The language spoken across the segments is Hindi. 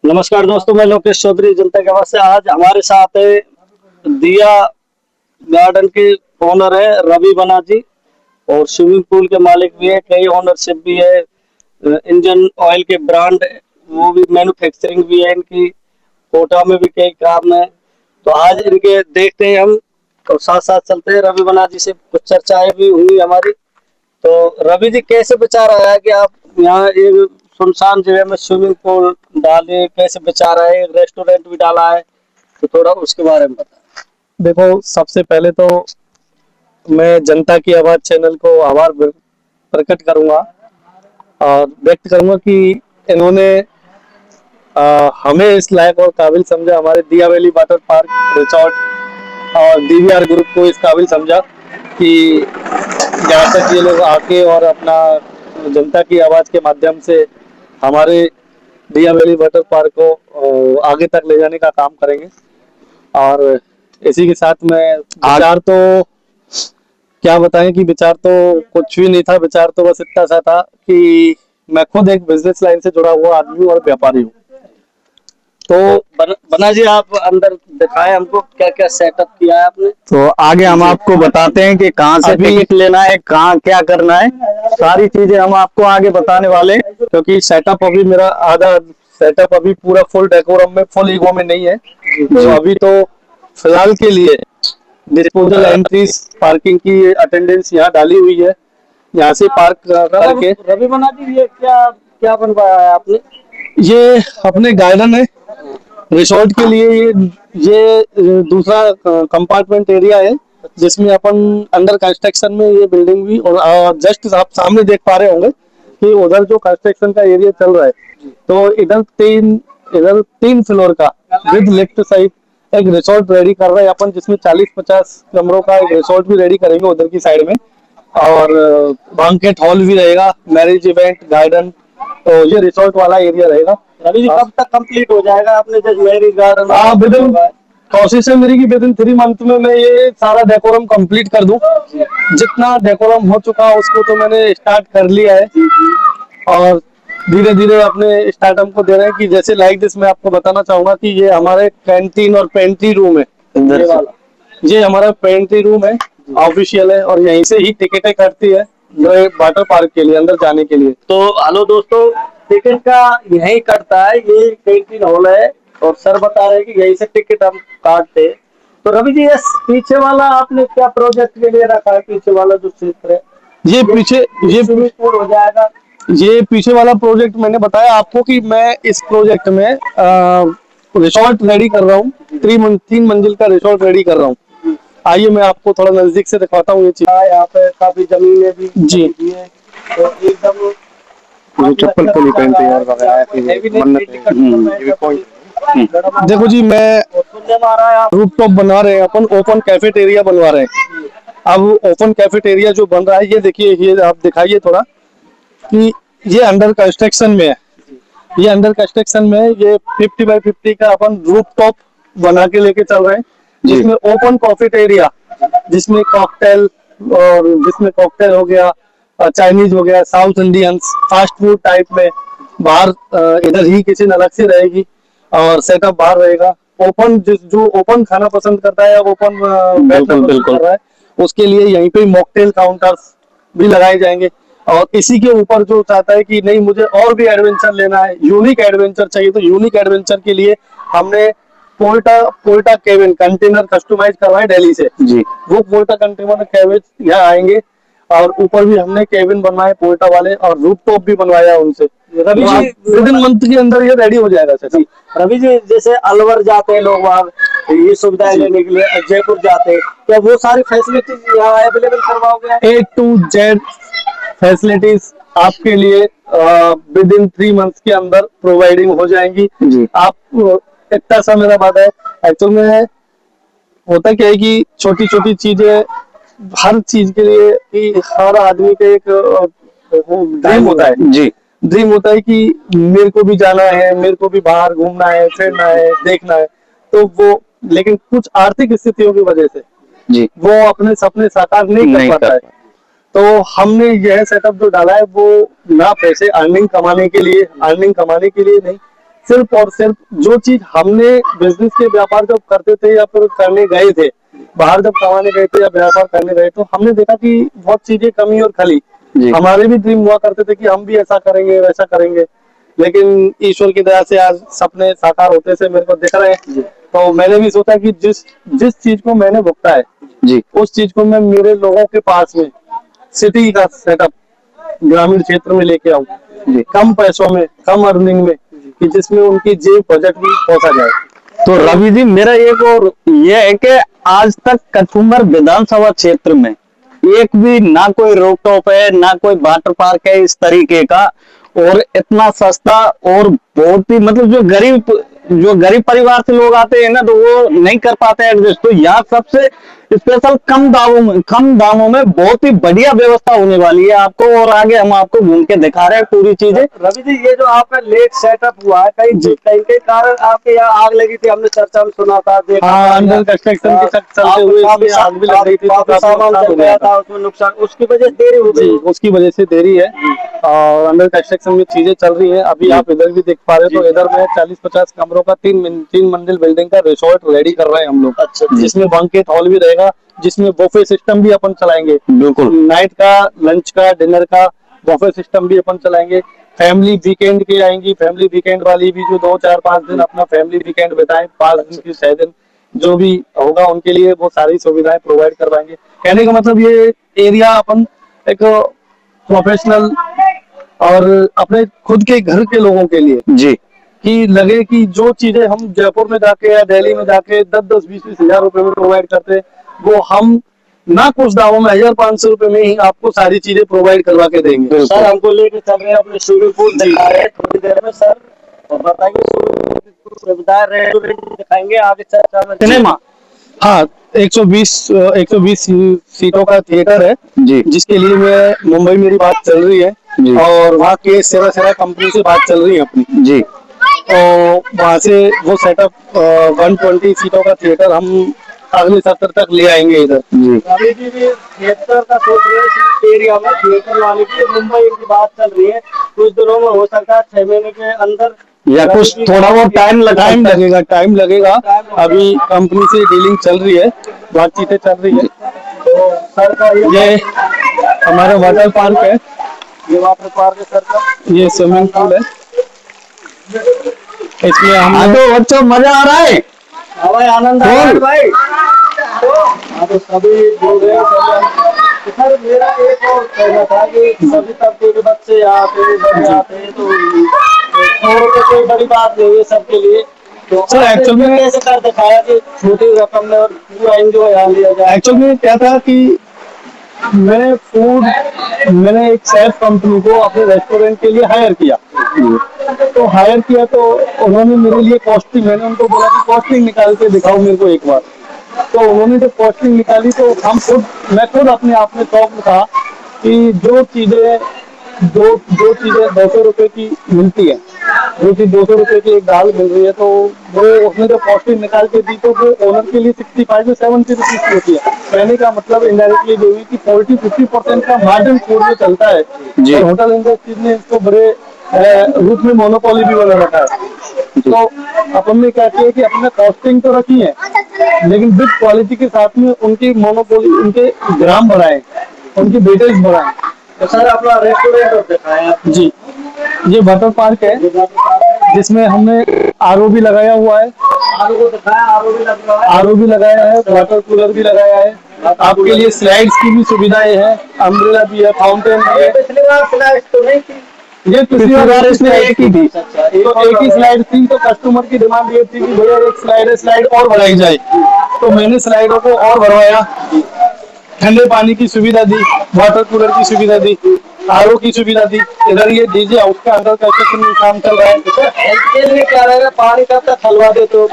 नमस्कार दोस्तों, मैं लोकेश चौधरी जनता के आवाज से। आज हमारे साथ है दिया गार्डन के ओनर है रवि बनार्जी, और स्विमिंग पूल के मालिक भी है, कई ओनरशिप भी है, इंजन ऑयल के ब्रांड वो भी मैन्युफैक्चरिंग भी है इनकी, कोटा में भी कई काम है। तो आज इनके देखते हैं हम, और साथ साथ चलते हैं। रवि बनार्जी से कुछ चर्चाएं भी हुई हमारी। तो रवि जी, कैसे विचार आया कि आप यहाँ एक सुनसान जगह में स्विमिंग पूल डाले, कैसे विचार आया? एक रेस्टोरेंट भी डाला है, तो थोड़ा उसके बारे में बताएं। देखो, सबसे पहले तो मैं जनता की आवाज चैनल को आभार प्रकट करूंगा और व्यक्त करूंगा कि इन्होंने हमें इस लायक और काबिल समझा, हमारे दिया वैली वाटर पार्क रिसोर्ट और डीवीआर ग्रुप को इस काबिल समझा कि यहाँ तक ये लोग आके और अपना जनता की आवाज के माध्यम से हमारे दिया वैली वाटर पार्क को आगे तक ले जाने का काम करेंगे। और इसी के साथ में विचार तो क्या बताएं कि विचार तो कुछ भी नहीं था। विचार तो बस इतना सा था कि मैं खुद एक बिजनेस लाइन से जुड़ा हुआ आदमी और व्यापारी हूँ। तो बना जी, आप अंदर दिखाएं हमको क्या क्या सेटअप किया है आपने। तो आगे हम आपको बताते हैं कि कहाँ से टिकट लेना है, कहाँ क्या करना है, सारी चीजें हम आपको आगे बताने वाले हैं। क्योंकि सेटअप अभी मेरा आधा सेटअप अभी पूरा फुल डेकोरम में, फुल ईगो में नहीं है। तो अभी तो फिलहाल के लिए डिस्पोजल एंट्रीज पार्किंग की अटेंडेंस यहाँ डाली हुई है। यहाँ से पार्क करके रवि बनार्जी, ये क्या क्या बनवाया है आपने? ये अपने गार्डन है रिसोर्ट के लिए। ये दूसरा कंपार्टमेंट एरिया है जिसमें अपन अंडर कंस्ट्रक्शन में ये बिल्डिंग भी, और जस्ट आप सामने देख पा रहे होंगे कि उधर जो कंस्ट्रक्शन का एरिया चल रहा है, तो इधर तीन फ्लोर का विद लेफ्ट साइड एक रिसोर्ट रेडी कर रहे हैं अपन, जिसमें 40-50 कमरों का एक रिसोर्ट भी रेडी करेंगे उधर की साइड में। और बैंकेट हॉल भी रहेगा, मैरिज इवेंट गार्डन, तो ये रिसोर्ट वाला एरिया रहेगा। रवि जी, कब तक कंप्लीट हो जाएगा? आपने जब मैरिज गार्डन विदिन कोशिश है मेरी कि विदिन 3 मंथ में मैं ये सारा डेकोरम कंप्लीट कर दूं। जितना डेकोरम हो चुका उसको तो मैंने स्टार्ट कर लिया है, और धीरे धीरे अपने स्टार्टअप को दे रहे हैं। कि जैसे लाइक दिस मैं आपको बताना चाहूंगा कि ये हमारे कैंटीन और पेंट्री रूम है। ये हमारा पेंट्री रूम है, ऑफिशियल है, और यहीं से ही टिकटें कटती है वाटर पार्क के लिए अंदर जाने के लिए। तो हेलो दोस्तों, टिकट का यही कटता है, ये कैंटीन हॉल है, और सर बता रहे हैं कि यहीं से टिकट हम काटते हैं। तो रवि जी, ये पीछे वाला आपने क्या प्रोजेक्ट के लिए रखा है? पीछे वाला जो क्षेत्र है, ये स्विमिंग पूल हो जाएगा। ये पीछे वाला प्रोजेक्ट मैंने बताया आपको कि मैं इस प्रोजेक्ट में रिसोर्ट रेडी कर रहा हूँ। 3 मंजिल का रिसोर्ट रेडी कर रहा हूँ। आइए मैं आपको थोड़ा नजदीक से दिखाता हूँ ये चीज। यहाँ पे काफी जमीनें भी जी है, तो एकदम चप्पल को नहीं पहनते यार वगैरह। देखो जी, मैं रूफटॉप बना रहे हैं अपन, ओपन कैफेटेरिया बनवा रहे हैं। अब ओपन कैफेटेरिया जो बन रहा है, ये देखिए, ये आप दिखाइए थोड़ा कि ये अंडर कंस्ट्रक्शन में है। ये अंडर कंस्ट्रक्शन में है। ये 50x50 का अपन रूफटॉप बना के लेके चल रहे हैं, जिसमें ओपन कैफेटेरिया, जिसमें कॉकटेल हो गया, चाइनीज हो गया, south Indians, fast food type में। बाहर इधर ही किचन अलग से रहेगी और सेटअप बाहर रहेगा। ओपन जो ओपन खाना पसंद करता है या ओपन बैठना पसंद कर रहा है, उसके लिए यहीं पे मॉकटेल काउंटर्स भी लगाए जाएंगे। और इसी के ऊपर जो चाहता है कि नहीं मुझे और भी एडवेंचर लेना है, यूनिक एडवेंचर चाहिए, तो यूनिक एडवेंचर के लिए हमने पोल्टा केबिन कंटेनर कस्टमाइज करवाए दिल्ली से। जी, वो पोल्टा कंटेनर केबिन यहाँ आएंगे, और ऊपर भी हमने केबिन बनवाए पोल्टा वाले, और रूफटॉप भी बनवाया उनसे। रवि जी, विदिन मंथ के अंदर ये रेडी हो जाएगा सर। रवि जी, जैसे अलवर जाते हैं लोग वहाँ ये सुविधाएं लेने के लिए, जयपुर जाते हैं, क्या वो सारी फैसिलिटीज यहाँ अवेलेबल करवाओगे? A to Z फैसिलिटीज आपके लिए विदिन 3 मंथ्स के अंदर प्रोवाइडिंग हो जाएंगी। आप इतना सा मेरा बात है। एक्चुअल में होता क्या है कि छोटी छोटी चीजें हर चीज के लिए कि हर आदमी का एक ड्रीम होता है। जी, ड्रीम होता है कि मेरे को भी जाना है, मेरे को भी बाहर घूमना है, फिरना है, देखना है। तो वो, लेकिन कुछ आर्थिक स्थितियों की वजह से जी, वो अपने सपने साकार नहीं कर पाता है। तो हमने यह सेटअप जो डाला है वो ना पैसे अर्निंग कमाने के लिए नहीं, सिर्फ और सिर्फ जो चीज हमने बिजनेस के व्यापार जब करते थे या फिर करने गए थे, बाहर जब कमाने गए थे या व्यापार करने गए, तो हमने देखा कि बहुत चीजें कमी और खली। जी। हमारे भी ड्रीम हुआ करते थे कि हम भी ऐसा करेंगे वैसा करेंगे, लेकिन ईश्वर की दया से आज सपने साकार होते से मेरे को दिख रहे हैं। तो मैंने भी सोचा कि जिस जिस चीज को मैंने भुगता है जी। उस चीज को मैं मेरे लोगों के पास में सिटी का सेटअप ग्रामीण क्षेत्र में लेके आऊं, कम पैसों में, कम अर्निंग में, कि जिसमें उनकी जेब बजट भी पहुंचा जाए। तो रवि जी, मेरा एक और ये है कि आज तक कचुमर विधानसभा क्षेत्र में एक भी ना कोई रोक टॉप है, ना कोई वाटर पार्क है इस तरीके का, और इतना सस्ता और बहुत ही मतलब जो गरीब परिवार से लोग आते हैं ना, तो वो नहीं कर पाते एडजस्ट। तो यहाँ सबसे स्पेशल कम दामों में बहुत ही बढ़िया व्यवस्था होने वाली है आपको, और आगे हम आपको घूम के दिखा रहे हैं पूरी चीजें। रवि जी, ये जो आपका लेट सेटअप हुआ है, कहीं के कारण आपके यहाँ आग लगी थी, हमने चर्चा में सुना था, देखा हाँ, था। अंडर कंस्ट्रक्शन के चलते हुए इसमें आग भी लग रही थी, तो काफी सामान नुकसान जल हो गया गया था। था, उसमें नुकसान, उसकी वजह से देरी हो जी, गई। उसकी वजह से देरी है, और अंडर कंस्ट्रक्शन में चीजें चल रही हैं। अभी आप इधर भी देख पा रहे हो, तो इधर में 40-50 कमरों का तीन मंजिल बिल्डिंग का रिसोर्ट रेडी कर रहे हैं हम लोग। अच्छा, जिसमें बैंकेट हॉल भी रहेगा, जिसमें बुफे सिस्टम भी अपन चलाएंगे। बिल्कुल। नाइट का, लंच का, डिनर का बुफे सिस्टम भी अपन चलाएंगे। फैमिली वीकेंड की आएंगी, फैमिली वीकेंड वाली भी जो 2 4 5 दिन अपना फैमिली वीकेंड बिताएं, 5 दिन की 6 दिन जो भी होगा उनके लिए वो सारी सुविधाएं प्रोवाइड करवाएंगे। कहने का मतलब ये एरिया अपन एक प्रोफेशनल और अपने खुद के घर के लोगों के लिए, जी। कि लगे कि जो चीजें हम जयपुर में जाके या दिल्ली में जाके 10-10 20-20 हजार रुपए में प्रोवाइड करते हैं, वो हम ना कुछ दामों में 1500 रुपए में ही आपको सारी चीजें प्रोवाइड करवा के देंगे। सर, हमको लेके चल रहे हैं, अपने स्विमिंग पूल दिखा रहे हैं थोड़ी देर में सर, और बताइए सुविधाएं, रेस्टोरेंट दिखाएंगे आगे चर्चा में। सिनेमा, हाँ, 120 सीटों का थिएटर है जी। जिसके लिए मैं मुंबई मेरी बात चल रही है, जी। और वहाँ के सेरा कंपनी से बात चल रही है अपनी। जी। तो वहाँ से वो सेटअप 120 सीटों का थिएटर हम अगले सत्र तक ले आएंगे इधर। जी। अभी भी थिएटर का सोच रहे हैं, इस एरिया में थिएटर लाने की मुंबई की बात चल रही है। कुछ दिनों में हो सकता है, 6 महीने के अंदर या कुछ थोड़ा बहुत टाइम लगेगा। अभी कंपनी से डीलिंग चल रही है, बातचीतें चल रही है। तो सर का ये हमारा वाटर पार्क है, ये वाटर पार्क है सर का, ये स्विमिंग पूल है, इसमें हम तो बच्चों मजा आ रहा है। भाई आनंद आ रहा है भाई। तो सभी बोल रहे हैं तो सर, मेरा एक और कहना था कि सभी तबके के बच्चे आते बड़े आते, तो 100 रुपये कोई बड़ी बात नहीं है सबके लिए। तो सर, एक्चुअल में कैसे कर दिखाया कि छोटी रकम में और पूरा एंजॉय आ लिया जाए। एक्चुअल में क्या था कि मैंने एक शेफ कंपनी को अपने रेस्टोरेंट के लिए हायर किया। तो उन्होंने मेरे लिए कॉस्टिंग, मैंने उनको बोला कि कॉस्टिंग निकाल के दिखाओ मेरे को एक बार। तो उन्होंने जब कॉस्टिंग निकाली, तो मैं खुद अपने आप में शौक में था कि जो चीजें 200 रुपए की मिलती है, जो चीज 200 रुपए की एक दाल मिल रही है, तो वो उसने जो कॉस्टिंग निकाल के दी, तो वो ओनर के लिए 65 से 70 रुपीज की होती है। कहने का मतलब इनडायरेक्टली जो है कि 40-50% का मार्जिन फूड में चलता है। और होटल इंडस्ट्री ने इसको बड़े रूप में मोनोपोली भी बना रखा है। तो अपन ने क्या किया कि अपने कॉस्टिंग तो रखी है, लेकिन विद क्वालिटी के साथ में उनकी मोनोपोली, उनके ग्राम बढ़ाए, उनकी वेटेज बढ़ाए। तो सर, अपना रेस्टोरेंट और दिखाया जी, ये वाटर पार्क है जिसमें हमने आरओ भी लगाया हुआ है, आरो को दिखाया, आरो भी लग रहा है, आरओ भी लगाया है, वाटर कूलर भी लगाया है। आपके लिए स्लाइड्स की भी सुविधाएं हैं, अम्ब्रेला भी है, फाउंटेन भी है। पिछली बार फ्लैश तो नहीं थी। ये पिछली बार इसमें एक ही थी, अच्छा, तो एक ही स्लाइड थी। तो कस्टमर की डिमांड ये थी कि भैया एक स्लाइड और बढ़ाई जाए, तो मैंने स्लाइडों को और बढ़वाया, ठंडे पानी की सुविधा दी, वाटर कूलर की सुविधा दी, आरओ की सुविधा दी। इधर ये डीजे हाउस का अंदर कंस्ट्रक्शन में काम चल रहा है। हेल्थ में क्या रहेगा, पानी कब तक खलवा दे तो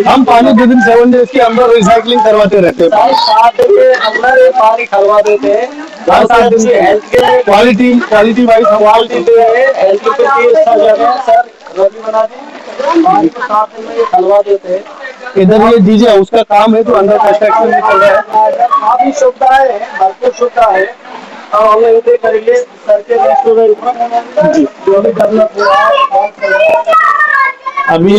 हम पानी विदिन 7 डेज के अंदर रिसाइकलिंग करवाते रहते हैं। 7 दिन के अंदर ये पानी खलवा देते हैं। हर 7 दिन के हेल्थ के क्वालिटी वाइज क्वालिटी दे रहे हैं, हेल्थ के लिए अच्छा जगह है सर। रोटी बना दी, पानी को 7 दिन में ये खलवा देते हैं। इधर ये डीजे हाउस का काम है, तो अंदर कंस्ट्रक्शन में चल रहा है। काफी सुविधाएं है, भरपूर सुविधा है। और हम लोग ये करेंगे सर के रेस्टोरेंट में जी, जो भी डेवलप हुआ है अभी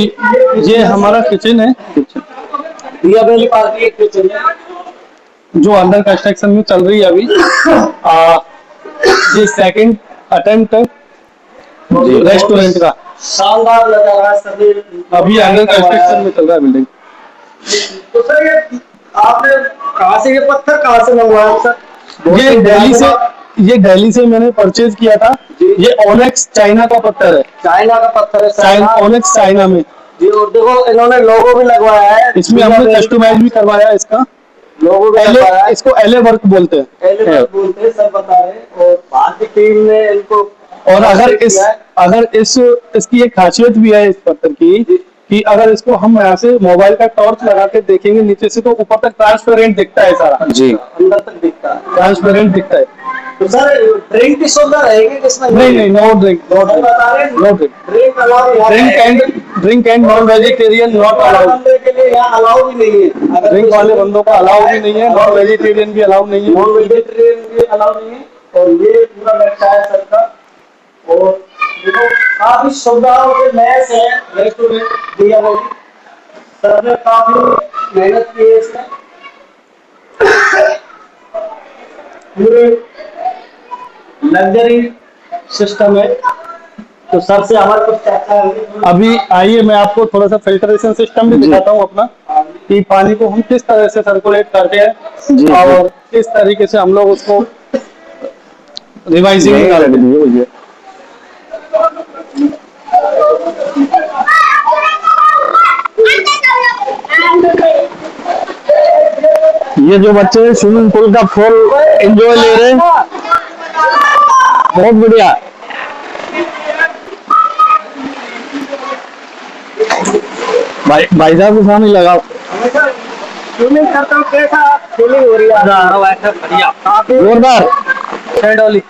ये हमारा किचन है, दिया वैली पार्क की एक किचन है जो अंडर कंस्ट्रक्शन में चल रही है अभी। ये सेकंड अटेम्प्ट है रेस्टोरेंट का, शानदार लगा रहा है सभी। अभी अंडर कंस्ट्रक्शन में चल रहा है बिल्डिंग। तो सर ये आपने कहाँ से, ये पत्थर कहाँ से मंगवाया सर? ये दिल्ली से मैंने परचेज किया था। ये ओनेक्स चाइना का पत्थर है, चाइना का पत्थर है, ओनेक्स चाइना में। जी, और देखो इन्होंने लोगो भी लगवाया है, इसमें हमने कस्टमाइज भी करवाया है, इसका लोगो भी लगवाया है। इसको एले वर्क बोलते हैं। एलिमेंट बोलते हैं, सर बता रहे हैं। और भारतीय टीम ने इनको, और अगर इसकी एक खासियत भी है इस पत्थर की कि अगर इसको हम यहाँ से मोबाइल का टॉर्च लगा के देखेंगे नीचे से, तो ऊपर तक ट्रांसपेरेंट दिखता है सारा जी। अंदर तक दिखता है, ट्रांसपेरेंट दिखता है। तो सर ड्रिंक की सुविधा रहेगी इसमें? नहीं, नो ड्रिंक, बता रहे हैं, no drink. Drink allow, drink and non vegetarian not allowed. बंदे के लिए यहाँ अलाउ भी नहीं है। अगर ड्रिंक वाले बंदों का अलाउ भी नहीं है, नॉन वेजिटेरियन भी अलाउ नहीं है। नॉन वेजिटेरियन भी अलाउ नहीं है। और ये पूरा लगता है सर का। और देखो काफी सुविधाओं के मैच है रेस्टोरेंट दिया वैली। सर ने काफी मेहनत की है इसमें, पूरे लग्जरी सिस्टम है। तो सर से हमारे कुछ चर्चा होगी। अभी आइए मैं आपको थोड़ा सा फिल्ट्रेशन सिस्टम भी दिखाता हूँ अपना, कि पानी को हम किस तरह से सर्कुलेट करते हैं और किस तरीके से हम लोग उसको रिवाइजिंग निकालते हैं। ये जो बच्चे स्विमिंग पूल का फुल एंजॉय ले रहे हैं, बहुत बढ़िया। भाई साहब के सामने लगाओ। स्विमिंग करता हूँ, कैसा फीलिंग हो रही है? बढ़िया, काफी जोरदार। शेडोली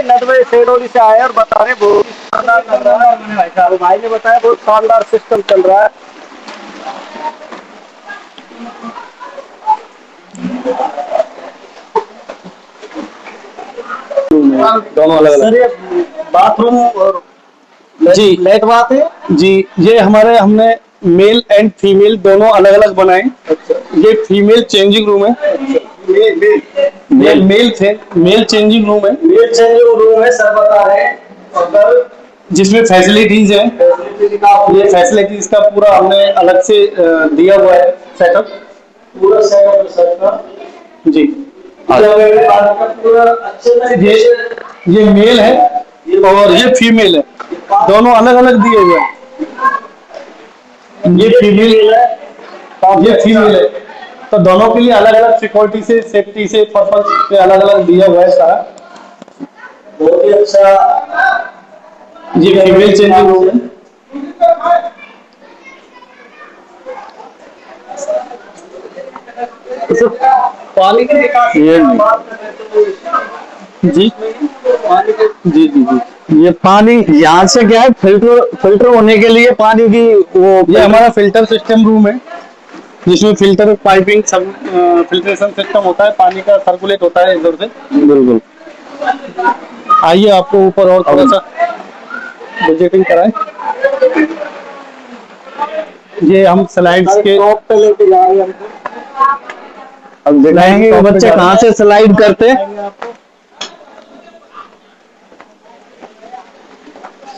नदवे शेडोली से आए और बता रहे बहुत शानदार लग रहा है। भाई साहब, भाई ने बताया बहुत शानदार सिस्टम चल रहा है। दोनों अलग अलग। सर ये बाथरूम और जी लेट बात है जी, ये हमने मेल एंड फीमेल दोनों अलग अलग बनाए। ये फीमेल चेंजिंग रूम है, ये मेल चेंजिंग रूम है। ये चेंजिंग रूम है सर बता रहे हैं। और जिसमें फैसिलिटीज है, ये फैसिलिटीज का पूरा हमने अलग से दिया हुआ है सेटअप, पूरा सेटअप सर का जी। पूरा अच्छे से। ये मेल है और ये फीमेल है, दोनों अलग अलग दिए हुए हैं। ये फीमेल है, तो दोनों के लिए अलग अलग सिक्योरिटी से, सेफ्टी से, पर्पज से अलग अलग दिया हुआ है सारा। बहुत ही अच्छा। ये फीमेल चेंजिंग रूम है। पानी के निकास की बात कर रहे थे जी पानी के। जी जी जी। ये पानी यहाँ से क्या है, फिल्टर होने के लिए पानी की ये हमारा फिल्टर सिस्टम रूम है, जिसमें फिल्टर पाइपिंग सब फिल्ट्रेशन सिस्टम होता है, पानी का सर्कुलेट होता है इधर से। बिल्कुल। आइए आपको ऊपर और थोड़ा सा विजिटिंग कराएं। ये हम स्लाइड्स के टॉप पे लेके जा रहे हैं अब दिखाएंगे कि बच्चे कहाँ से स्लाइड करते हैं।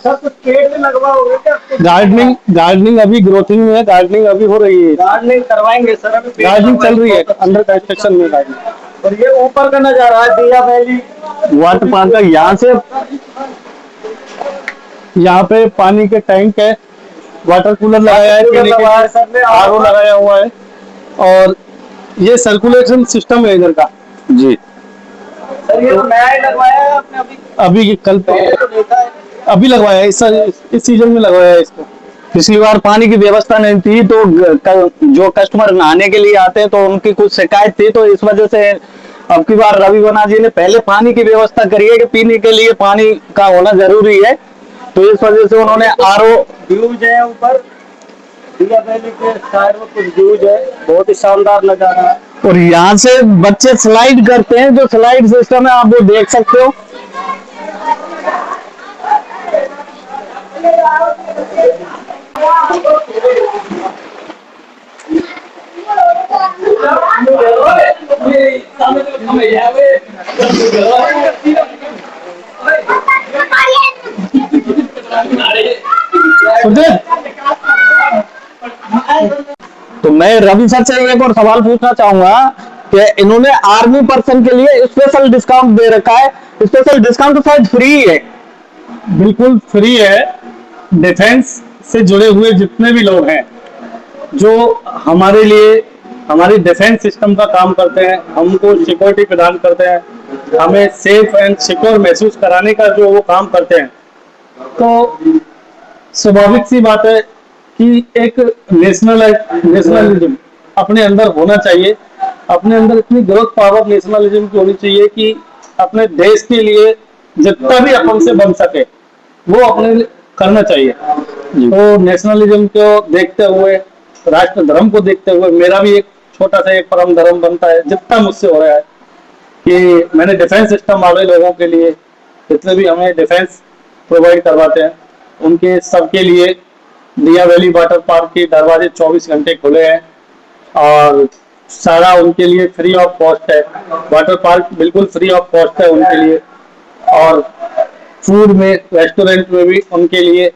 सब कुछ पेड़ में लगवाओगे क्या? गार्डनिंग अभी ग्रोथिंग में है, गार्डनिंग अभी हो रही है। गार्डनिंग करवाएंगे सर, अभी गार्डनिंग चल रही है, अंडर कंस्ट्रक्शन में गार्डनिंग। और ये ऊपर का नजारा है दिया वैली वाटर पार्क का। यहाँ पे पानी के टैंक है, वाटर कूलर लगाया है, पीने के आरओ लगाया हुआ है, और ये सर्कुलेशन सिस्टम है इधर का जी। सर। ये तो नया ही लगवाया है आपने अभी कल पहले तो देखा है। अभी लगवाया है, इस सीजन में लगवाया है इसको। पिछली बार पानी की व्यवस्था नहीं थी, तो जो कस्टमर नहाने के लिए आते हैं तो उनकी कुछ शिकायत थी, तो इस वजह से अब की बार रवि बना जी ने पहले पानी की व्यवस्था करी है कि पीने के लिए पानी का होना जरूरी है, तो इस वजह से उन्होंने आरओ। व्यूज है ऊपर दिया वैली के साइड में, कुछ व्यूज है, बहुत ही शानदार नजारा है। और यहाँ से बच्चे स्लाइड करते हैं, जो स्लाइड सिस्टम है आप वो देख सकते हो। तो मैं रवि सर से एक और सवाल पूछना चाहूंगा कि इन्होंने आर्मी पर्सन के लिए स्पेशल डिस्काउंट दे रखा है। स्पेशल डिस्काउंट तो शायद फ्री है। बिल्कुल फ्री है। डिफेंस से जुड़े हुए जितने भी लोग हैं जो हमारे लिए हमारी डिफेंस सिस्टम का काम करते हैं, हमको सिक्योरिटी प्रदान करते हैं, हमें सेफ एंड सिक्योर महसूस कराने का जो वो काम करते हैं, तो स्वाभाविक सी बात है कि एक नेशनलिज्म अपने अंदर होना चाहिए। अपने अंदर इतनी ग्रोथ पावर नेशनलिज्म की होनी चाहिए कि अपने देश के लिए जितना भी अपन से बन सके वो अपने लिए करना चाहिए। तो नेशनलिज्म को देखते हुए, राष्ट्र धर्म को देखते हुए मेरा भी एक छोटा सा एक परम धर्म बनता है जितना मुझसे हो रहा है कि मैंने डिफेंस सिस्टम वाले लोगों के लिए, जितने भी हमें डिफेंस प्रोवाइड करवाते हैं, उनके सबके लिए दिया वैली वाटर पार्क के दरवाजे 24 घंटे खुले हैं और सारा उनके लिए फ्री ऑफ कॉस्ट है। वाटर पार्क बिल्कुल फ्री ऑफ कॉस्ट है उनके लिए। और फूड में, रेस्टोरेंट में भी उनके लिए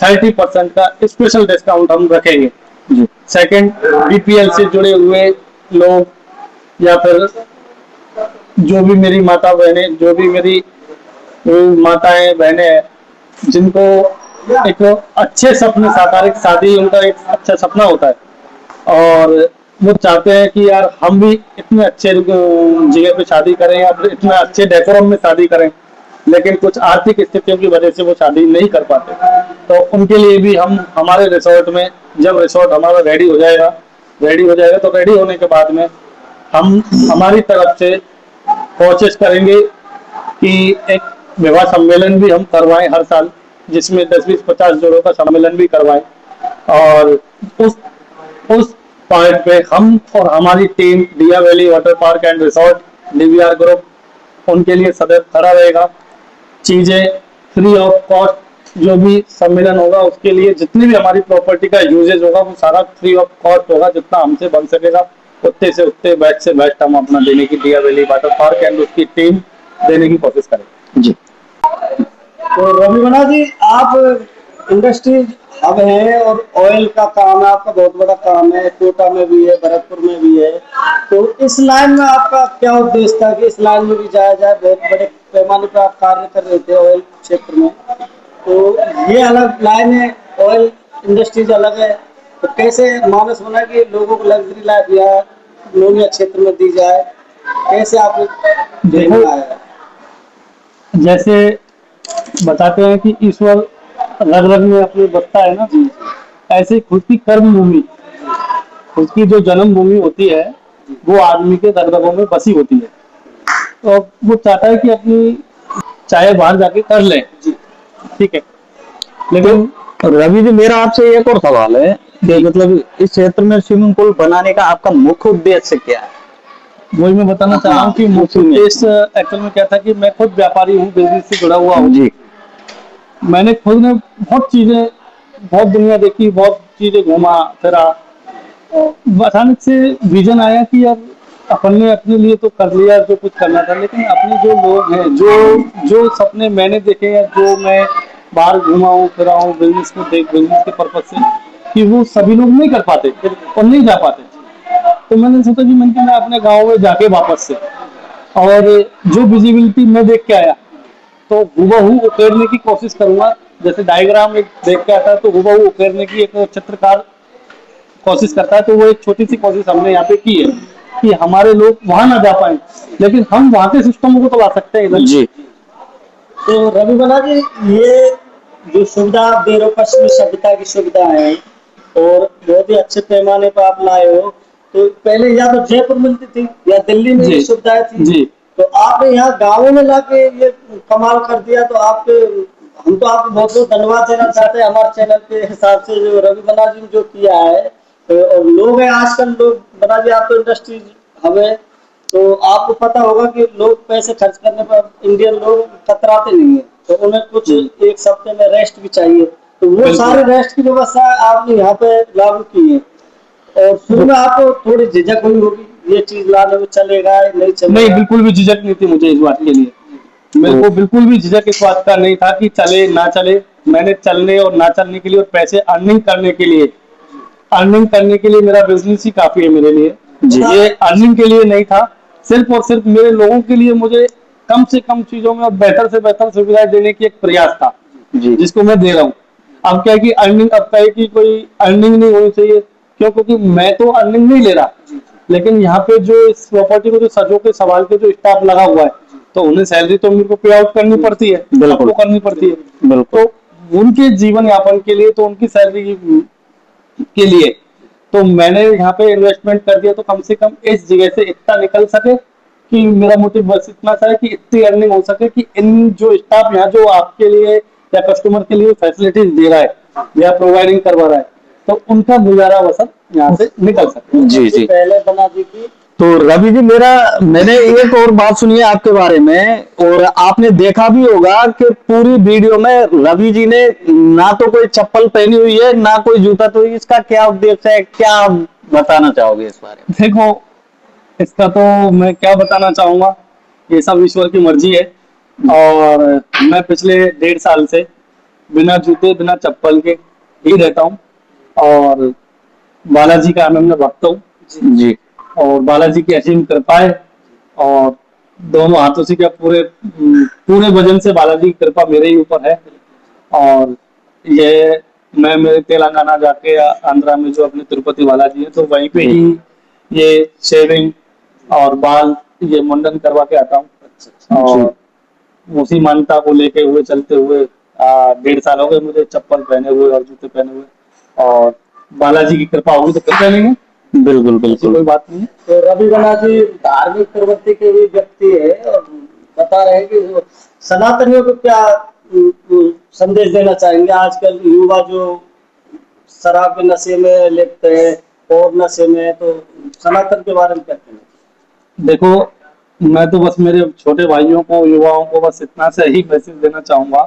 30% का स्पेशल डिस्काउंट हम रखेंगे। सेकंड, बीपीएल से जुड़े हुए लोग या फिर जो भी मेरी माता बहनें, जो भी मेरी माताएं बहनें हैं, जिनको एक अच्छे सपने साकार, शादी उनका एक अच्छा सपना होता है और वो चाहते हैं कि यार हम भी इतने अच्छे जगह पे शादी करें या फिर इतना अच्छे डेकोरम में शादी करें, लेकिन कुछ आर्थिक स्थितियों की वजह से वो शादी नहीं कर पाते। तो उनके लिए भी हम हमारे रिसोर्ट में, जब रिसोर्ट हमारा रेडी हो जाएगा तो रेडी होने के बाद में हम हमारी तरफ से कोशिश करेंगे कि एक विवाह सम्मेलन भी हम करवाएं हर साल, जिसमें 10-20-50 जोड़ों का सम्मेलन भी करवाएं। और उस पॉइंट पे हम और हमारी टीम दिया valley water park and resort DVR group उनके लिए सदैव खड़ा रहेगा। चीजें फ्री ऑफ कॉस्ट, जो भी सम्मेलन होगा उसके लिए जितनी भी हमारी प्रॉपर्टी का यूजेज होगा वो सारा फ्री ऑफ कॉस्ट होगा। जितना हमसे बन सकेगा उतने से उतने बेस्ट से बेस्ट हम अपना देने की दिया वैली वाटर पार्क एंड उसकी टीम देने की कोशिश करेंगे जी। तो रवि बना जी, आप इंडस्ट्रीज हब है और ऑयल का काम है आपका, बहुत बड़ा काम है, कोटा में भी है, भरतपुर में भी है। तो इस लाइन में आपका क्या उद्देश्य था कि इस लाइन में भी जाया जाए? बहुत बड़े पैमाने पर आप कार्य कर रहे थे ऑयल क्षेत्र में, तो ये अलग लाइन है, ऑयल इंडस्ट्रीज अलग है। तो कैसे मानस बना कि लोगों को लग्जरी लाइफ या लोनिया क्षेत्र में दी जाए, कैसे आप देखो आया? जैसे बताते हैं कि ईश्वर रग रग में अपने बसता है ना, ऐसे खुद की कर्म भूमि, खुद की जो जन्म भूमि होती है वो आदमी के रग रगों में बसी होती है। तो वो चाहता है कि अपनी चाहे बाहर जाके कर ले, ठीक है। लेकिन रवि जी, मेरा आपसे एक और सवाल है कि मतलब इस क्षेत्र में स्विमिंग पूल बनाने का आपका मुख्य उद्देश्य क्या है? वही मैं बताना चाह रहा हूँ कि मुख्य उद्देश्य एक्चुअल में क्या था कि मैं खुद व्यापारी हूँ, बिजनेस से जुड़ा हुआ हूँ जी। मैंने खुद ने बहुत चीजें, बहुत दुनिया देखी, बहुत चीजें घूमा फिरा, तो अचानक से विजन आया कि यार अपन ने अपने लिए तो कर लिया जो कुछ करना था, लेकिन अपने जो लोग हैं, जो सपने मैंने देखे या जो मैं बाहर घुमा हूँ फिरा हूँ बिजनेस के पर्पज से, कि वो सभी लोग नहीं कर पाते और नहीं जा पाते। तो मैंने सोचा कि मैं अपने गाँव में जाके वापस से और जो विजिबिलिटी मैं देख के आया तो हुबहू उकेरने की कोशिश करूंगा। जैसे डायग्राम एक देख के आता है तो हुबहू उकेरने की एक चित्रकार कोशिश करता है, तो वो एक छोटी सी कोशिश हमने यहाँ पे की है कि हमारे लोग वहां ना जा पाए, लेकिन हम वहां के सिस्टम को तो ला सकते हैं इधर जी। तो रवि बना जी, ये जो सुविधा आप दे रहे हो, पश्चिमी सभ्यता की सुविधा है और बहुत ही अच्छे पैमाने पर आप लाए हो। तो पहले या तो जयपुर मिलती थी या दिल्ली में ये सुविधाएं थी जी। तो आपने यहाँ गाँवों में लाके ये कमाल कर दिया। तो आपके, हम तो आपको बहुत बहुत धन्यवाद देना चाहते हैं हमारे चैनल के हिसाब से, जो रवि बना जी ने जो किया है। और लोग हैं आजकल, लोग बना जी आप तो इंडस्ट्रीज हमें, तो आपको पता होगा कि लोग पैसे खर्च करने पर इंडियन लोग कतराते नहीं है, तो उन्हें कुछ एक सप्ताह में रेस्ट भी चाहिए। तो वो सारे रेस्ट की व्यवस्था आपने यहाँ पे लागू की है। और शुरू में आपको थोड़ी झिझक हुई होगी ये चीज लाने में चलेगा नहीं नहीं, चलेगा? बिल्कुल भी झिझक नहीं थी मुझे इस बात के लिए। मेरे को बिल्कुल भी झिझक इस बात का नहीं था कि चले ना चले। मैंने चलने और ना चलने के लिए और पैसे अर्निंग करने के लिए मेरा बिजनेस ही काफी है मेरे लिए। जी। ये अर्निंग के लिए नहीं था, सिर्फ और सिर्फ मेरे लोगों के लिए मुझे कम से कम चीजों में और बेहतर से बेहतर सुविधाएं देने की एक प्रयास था, जी। जिसको मैं दे रहा हूँ। अब क्या है कि अर्निंग, अब क्या है कि कोई अर्निंग नहीं होनी चाहिए, क्योंकि मैं तो अर्निंग नहीं ले रहा, लेकिन यहाँ पे जो इस प्रॉपर्टी को जो सजो के सवाल के जो स्टाफ लगा हुआ है, तो उन्हें सैलरी तो मेरे को पे आउट करनी पड़ती है, बिल्कुल। सबको करनी पड़ती है। बिल्कुल। तो उनके जीवन यापन के लिए, तो उनकी सैलरी के लिए तो मैंने यहाँ पे इन्वेस्टमेंट कर दिया, तो कम से कम इस जगह से इतना निकल सके कि मेरा मोटिव बस इतना सा है कि इतनी अर्निंग हो सके कि इन जो स्टाफ यहाँ जो आपके लिए या कस्टमर के लिए फैसिलिटीज दे रहा है या प्रोवाइडिंग करवा रहा है, तो उनका गुजारा वसत यहाँ से निकल सके। जी जी। पहले बना दी थी। तो रवि जी, मैंने एक और बात सुनी है आपके बारे में, और आपने देखा भी होगा कि पूरी वीडियो में रवि जी ने ना तो कोई चप्पल पहनी हुई है ना कोई जूता, तो इसका क्या उद्देश्य है, क्या आप बताना चाहोगे इस बारे में? देखो, इसका तो मैं क्या बताना चाहूंगा, ये सब ईश्वर की मर्जी है। और मैं पिछले 1.5 साल से बिना जूते बिना चप्पल के ही रहता हूँ, और बालाजी का मैं भक्त हूँ जी। और बालाजी की असीम कृपा है, और दोनों हाथों से क्या पूरे पूरे वजन से बालाजी की कृपा मेरे ही ऊपर है। और ये मैं मेरे तेलंगाना जाके आंध्रा में जो अपने तिरुपति बालाजी है, तो वहीं पे ही ये शेविंग और बाल ये मुंडन करवा के आता हूँ। और उसी मान्यता को लेके हुए चलते हुए 1.5 साल हो गए मुझे चप्पल पहने हुए और जूते पहने हुए, और बालाजी की कृपा होगी तो फिर पहनेंगे, बिल्कुल ऐसी बिल्कुल। कोई बात नहीं है। तो रवि बना जी धार्मिक प्रवृत्ति के भी व्यक्ति है, और बता रहे हैं कि वो सनातनियों को क्या संदेश देना चाहेंगे? आजकल युवा जो शराब के नशे में लिप्त है और नशे में, तो सनातन के बारे में क्या कहना? देखो, मैं तो बस मेरे छोटे भाइयों को, युवाओं को बस इतना से ही मैसेज देना चाहूंगा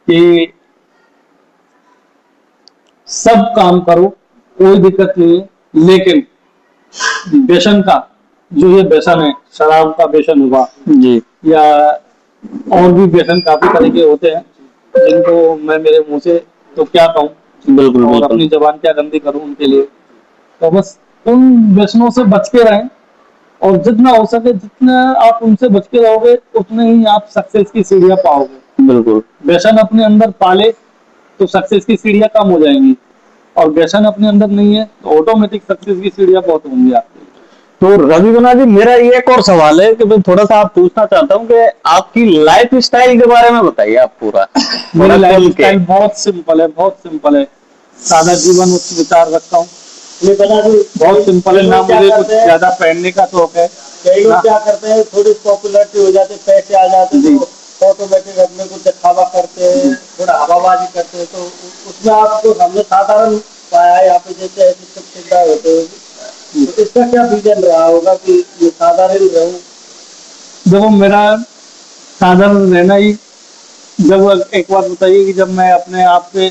कि सब काम करो, कोई दिक्कत नहीं है, लेकिन व्यसन का जो ये व्यसन है, शराब का व्यसन हुआ जी। या और भी व्यसन काफी तरह के होते हैं, जिनको मैं मेरे मुंह से तो क्या कहूँ बिल्कुल और बिल्कुल। अपनी जबान क्या गंदी करूं उनके लिए। तो बस उन व्यसनों से बच के रहें, और जितना हो सके जितना आप उनसे बच के रहोगे उतने ही आप सक्सेस की सीढ़ियां पाओगे। बिल्कुल। व्यसन अपने अंदर पाले तो सक्सेस की सीढ़ियां कम हो जाएंगी, और व्यसन अपने अंदर नहीं है तो ऑटोमेटिक सक्सेस की सीढ़ियां बहुत होंगी आपके। तो रवि गुना जी, मेरा ये एक और सवाल है कि मैं थोड़ा सा आप पूछना चाहता हूँ कि आपकी लाइफ स्टाइल के बारे में बताइए आप पूरा। मेरी थोड़ा लाइफ खुल के। स्टाइल बहुत सिंपल है, बहुत सिंपल है। सादा जीवन उच्च विचार रखता हूँ, ये बना जी बहुत सिंपल है। ना मुझे कुछ ज्यादा पहनने का शौक है। कई लोग क्या करते हैं, थोड़ी पॉपुलरिटी हो जाती है, पैसे आ जाते हैं तो ऑटोमेटिक अपने को दिखावा करते हैं, थोड़ा हवाबाजी करते हैं, तो उसमें आपको हमने साधारण पाया है यहाँ पे, जैसे ऐसी सब सुविधा होते हैं, तो इसका क्या रीजन रहा होगा कि ये साधारण रहूं? देखो, मेरा साधारण रहना ही, जब एक बात बताइए कि जब मैं अपने आप पे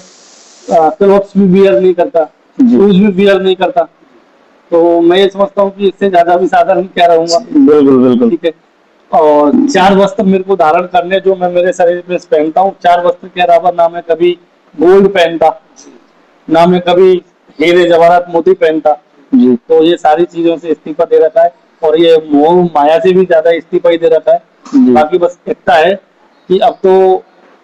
क्लॉथ्स भी वियर नहीं करता, शूज भी वियर नहीं करता, तो मैं ये समझता हूँ कि इससे ज्यादा भी साधारण क्या रहूंगा। बिल्कुल बिल्कुल। ठीक है। और 4 वस्त्र मेरे को धारण करने जो मैं मेरे शरीर पे पहनता हूँ, 4 वस्त्र के अलावा ना मैं कभी गोल्ड पहनता, ना मैं कभी हीरे जवाहरात मोती पहनता जी। तो ये सारी चीजों से इस्तीफा दे रखा है, और ये मोह माया से भी ज्यादा इस्तीफा ही दे रखा है। बाकी बस इतना है कि अब तो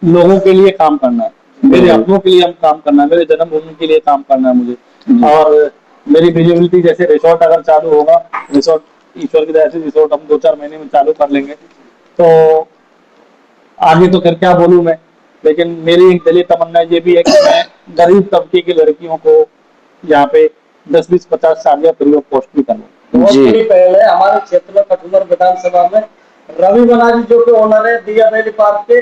लोगों के लिए काम करना है, मेरे अपनों के लिए हम काम करना है, मेरे जन्मभूमि के लिए काम करना है मुझे। और मेरी विजिबिलिटी, जैसे रिसोर्ट अगर चालू होगा, रिसोर्ट ईश्वर की दया से रिसोर्ट हम 2-4 महीने में चालू कर लेंगे, तो आगे तो फिर क्या बोलूं मैं। लेकिन मेरी एक दिली तमन्ना ये भी है कि मैं गरीब तबके की लड़कियों को यहाँ पे 10-20-50 साल या फ्री ऑफ कॉस्ट भी करूँ। बहुत बड़ी पहल है हमारे क्षेत्र में, कठुमर विधानसभा में। रवि बना जी जो कि ओनर है दिया वैली पार्क के,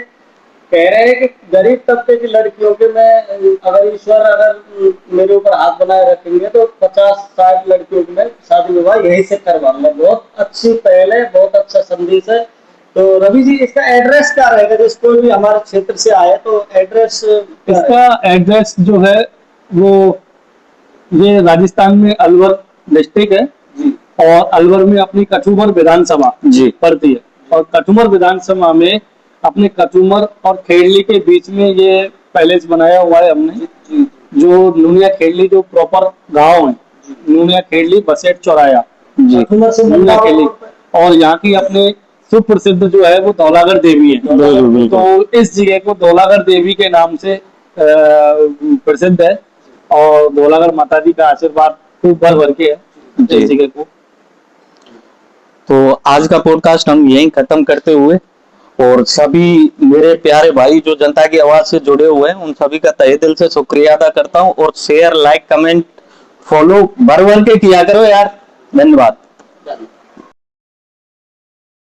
कह रहे हैं कि गरीब तबके की लड़कियों के, मैं अगर ईश्वर अगर मेरे ऊपर हाथ बनाए रखेंगे तो 50-60 लड़कियों की मैं शादी विवाह यहीं से करवाऊंगा। बहुत अच्छी पहल है, बहुत अच्छा संदेश है। तो रवि जी इसका एड्रेस क्या रहेगा, जिस कोई भी हमारे क्षेत्र से आए तो एड्रेस? इसका एड्रेस जो है वो ये राजस्थान में अलवर डिस्ट्रिक्ट है, और अलवर में अपनी कचूमर विधानसभा जी। पड़ती है, और कचूमर विधानसभा में अपने कचूमर और खेड़ली के बीच में ये पैलेस बनाया हुआ है हमने, जो नूनिया खेड़ली जो प्रॉपर गांव है, नूनिया खेड़ली बसेट चौराया जी। नूनिया खेड़ली, और यहाँ की अपने सुप्रसिद्ध जो है वो धौलागर देवी है। बिल्कुल, बिल्कुल। तो इस जगह को धौलागर देवी के नाम से प्रसिद्ध है, और धौलागर माता जी का आशीर्वाद खूब भर भर के है जी। इस जगह को। तो आज का पॉडकास्ट हम यहीं खत्म करते हुए, और सभी मेरे प्यारे भाई जो जनता की आवाज से जुड़े हुए हैं उन सभी का तहे दिल से शुक्रिया अदा करता हूं, और शेयर, लाइक, कमेंट, फॉलो भर भर के किया करो यार। धन्यवाद।